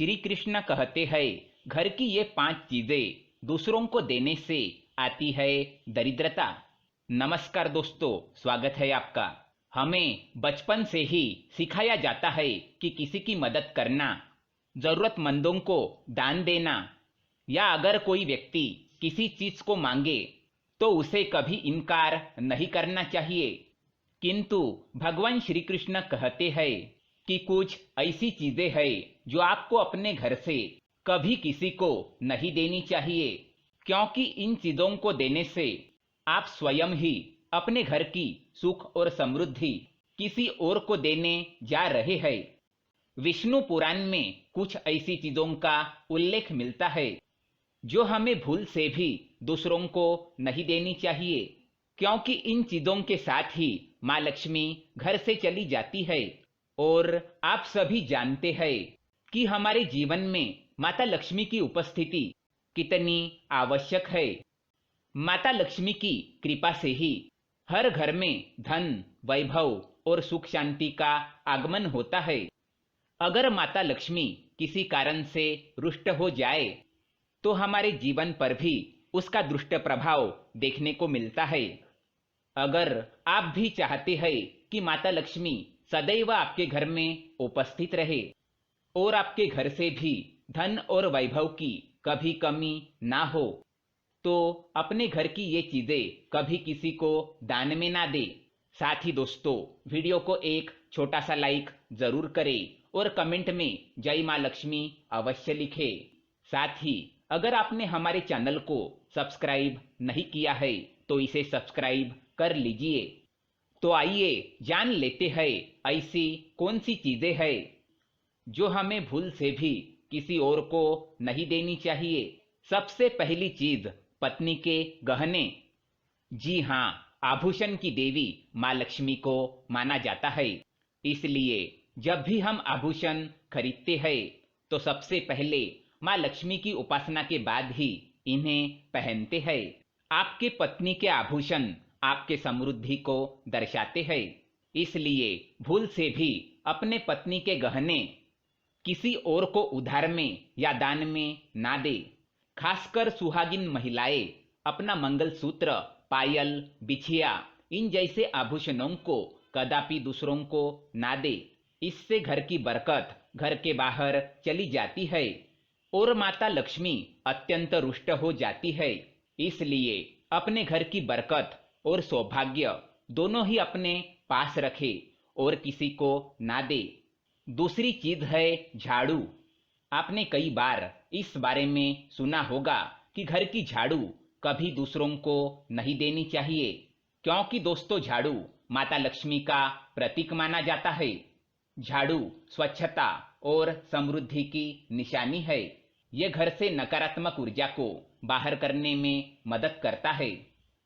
श्री कृष्ण कहते हैं घर की ये 5 चीजें दूसरों को देने से आती है दरिद्रता। नमस्कार दोस्तों, स्वागत है आपका। हमें बचपन से ही सिखाया जाता है कि किसी की मदद करना, जरूरतमंदों को दान देना या अगर कोई व्यक्ति किसी चीज को मांगे तो उसे कभी इनकार नहीं करना चाहिए। किंतु भगवान श्री कृष्ण कहते हैं कि कुछ ऐसी चीजें हैं जो आपको अपने घर से कभी किसी को नहीं देनी चाहिए, क्योंकि इन चीजों को देने से आप स्वयं ही अपने घर की सुख और समृद्धि किसी और को देने जा रहे हैं। विष्णु पुराण में कुछ ऐसी चीजों का उल्लेख मिलता है जो हमें भूल से भी दूसरों को नहीं देनी चाहिए, क्योंकि इन चीजों के साथ ही माँ लक्ष्मी घर से चली जाती है। और आप सभी जानते हैं कि हमारे जीवन में माता लक्ष्मी की उपस्थिति कितनी आवश्यक है। माता लक्ष्मी की कृपा से ही हर घर में धन, वैभव और सुख शांति का आगमन होता है। अगर माता लक्ष्मी किसी कारण से रुष्ट हो जाए तो हमारे जीवन पर भी उसका दुष्ट प्रभाव देखने को मिलता है। अगर आप भी चाहते हैं कि माता लक्ष्मी सदैव आपके घर में उपस्थित रहे और आपके घर से भी धन और वैभव की कभी कमी ना हो, तो अपने घर की ये चीजें कभी किसी को दान में ना दे। साथ ही दोस्तों, वीडियो को एक छोटा सा लाइक जरूर करें और कमेंट में जय माँ लक्ष्मी अवश्य लिखे। साथ ही अगर आपने हमारे चैनल को सब्सक्राइब नहीं किया है तो इसे सब्सक्राइब कर लीजिए। तो आइए जान लेते हैं ऐसी कौन सी चीजें हैं जो हमें भूल से भी किसी और को नहीं देनी चाहिए। सबसे पहली चीज, पत्नी के गहने। जी हाँ, आभूषण की देवी माँ लक्ष्मी को माना जाता है, इसलिए जब भी हम आभूषण खरीदते हैं तो सबसे पहले माँ लक्ष्मी की उपासना के बाद ही इन्हें पहनते हैं। आपके पत्नी के आभूषण आपके समृद्धि को दर्शाते हैं, इसलिए भूल से भी अपने पत्नी के गहने किसी और को उधार में या दान में ना दे। खासकर सुहागिन महिलाएं अपना मंगलसूत्र, पायल, बिछिया इन जैसे आभूषणों को कदापि दूसरों को ना दे। इससे घर की बरकत घर के बाहर चली जाती है और माता लक्ष्मी अत्यंत रुष्ट हो जाती है। इसलिए अपने घर की बरकत और सौभाग्य दोनों ही अपने पास रखे और किसी को ना दे। दूसरी चीज है झाड़ू। आपने कई बार इस बारे में सुना होगा कि घर की झाड़ू कभी दूसरों को नहीं देनी चाहिए, क्योंकि दोस्तों झाड़ू माता लक्ष्मी का प्रतीक माना जाता है। झाड़ू स्वच्छता और समृद्धि की निशानी है। यह घर से नकारात्मक ऊर्जा को बाहर करने में मदद करता है,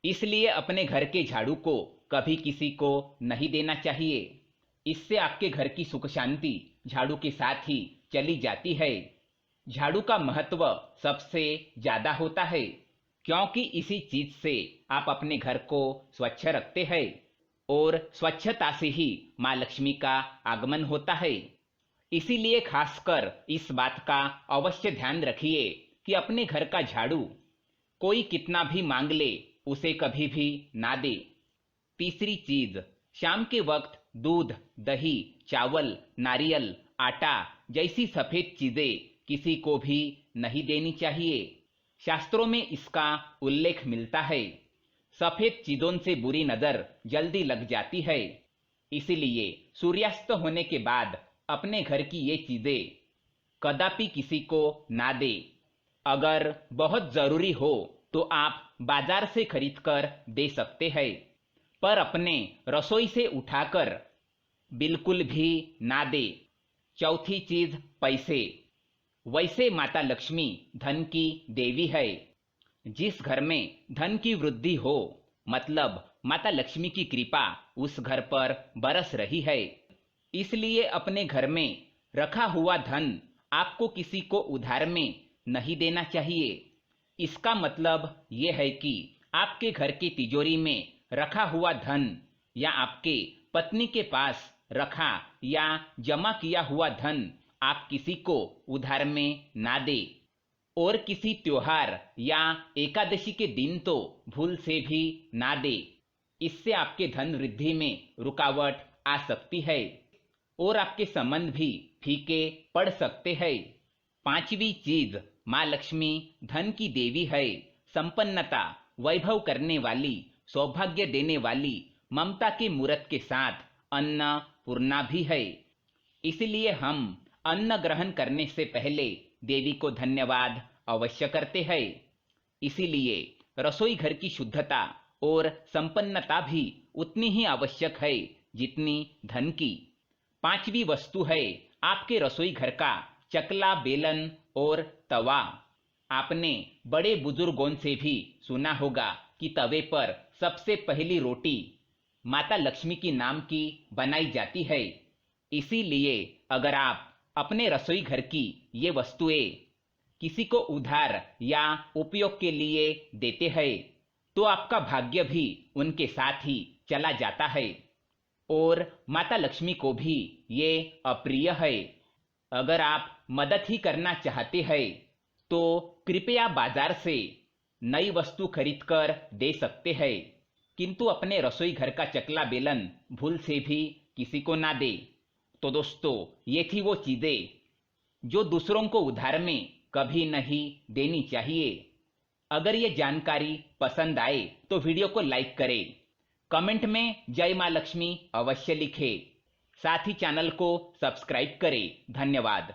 इसलिए अपने घर के झाड़ू को कभी किसी को नहीं देना चाहिए। इससे आपके घर की सुख शांति झाड़ू के साथ ही चली जाती है। झाड़ू का महत्व सबसे ज्यादा होता है, क्योंकि इसी चीज से आप अपने घर को स्वच्छ रखते हैं और स्वच्छता से ही माँ लक्ष्मी का आगमन होता है। इसीलिए खासकर इस बात का अवश्य ध्यान रखिए कि अपने घर का झाड़ू कोई कितना भी मांग ले उसे कभी भी ना दे। तीसरी चीज, शाम के वक्त दूध, दही, चावल, नारियल, आटा जैसी सफेद चीजें किसी को भी नहीं देनी चाहिए। शास्त्रों में इसका उल्लेख मिलता है। सफेद चीजों से बुरी नजर जल्दी लग जाती है, इसीलिए सूर्यास्त होने के बाद अपने घर की ये चीजें कदापि किसी को ना दे। अगर बहुत जरूरी हो तो आप बाजार से खरीदकर दे सकते हैं, पर अपने रसोई से उठाकर बिल्कुल भी ना दे। चौथी चीज, पैसे। वैसे माता लक्ष्मी धन की देवी है। जिस घर में धन की वृद्धि हो, मतलब माता लक्ष्मी की कृपा उस घर पर बरस रही है। इसलिए अपने घर में रखा हुआ धन आपको किसी को उधार में नहीं देना चाहिए। इसका मतलब ये है कि आपके घर की तिजोरी में रखा हुआ धन या आपके पत्नी के पास रखा या जमा किया हुआ धन आप किसी को उधार में ना दे और किसी त्योहार या एकादशी के दिन तो भूल से भी ना दे। इससे आपके धन वृद्धि में रुकावट आ सकती है और आपके संबंध भी फीके पड़ सकते हैं। पांचवी चीज, माँ लक्ष्मी धन की देवी है, संपन्नता, वैभव करने वाली, सौभाग्य देने वाली, ममता के मूर्त के साथ अन्नपूर्णा भी है। इसलिए हम अन्न ग्रहण करने से पहले देवी को धन्यवाद अवश्य करते हैं। इसीलिए रसोई घर की शुद्धता और संपन्नता भी उतनी ही आवश्यक है जितनी धन की। पांचवी वस्तु है आपके रसोई घर का चकला, बेलन और तवा। आपने बड़े बुजुर्गों से भी सुना होगा कि तवे पर सबसे पहली रोटी माता लक्ष्मी की नाम की बनाई जाती है। इसीलिए अगर आप अपने रसोई घर की ये वस्तुएं किसी को उधार या उपयोग के लिए देते हैं तो आपका भाग्य भी उनके साथ ही चला जाता है और माता लक्ष्मी को भी ये अप्रिय है। अगर आप मदद ही करना चाहते हैं तो कृपया बाजार से नई वस्तु खरीदकर दे सकते हैं, किंतु अपने रसोई घर का चकला बेलन भूल से भी किसी को ना दे। तो दोस्तों, ये थी वो चीजें जो दूसरों को उधार में कभी नहीं देनी चाहिए। अगर ये जानकारी पसंद आए तो वीडियो को लाइक करें, कमेंट में जय मां लक्ष्मी अवश्य लिखें, साथ ही चैनल को सब्सक्राइब करें। धन्यवाद।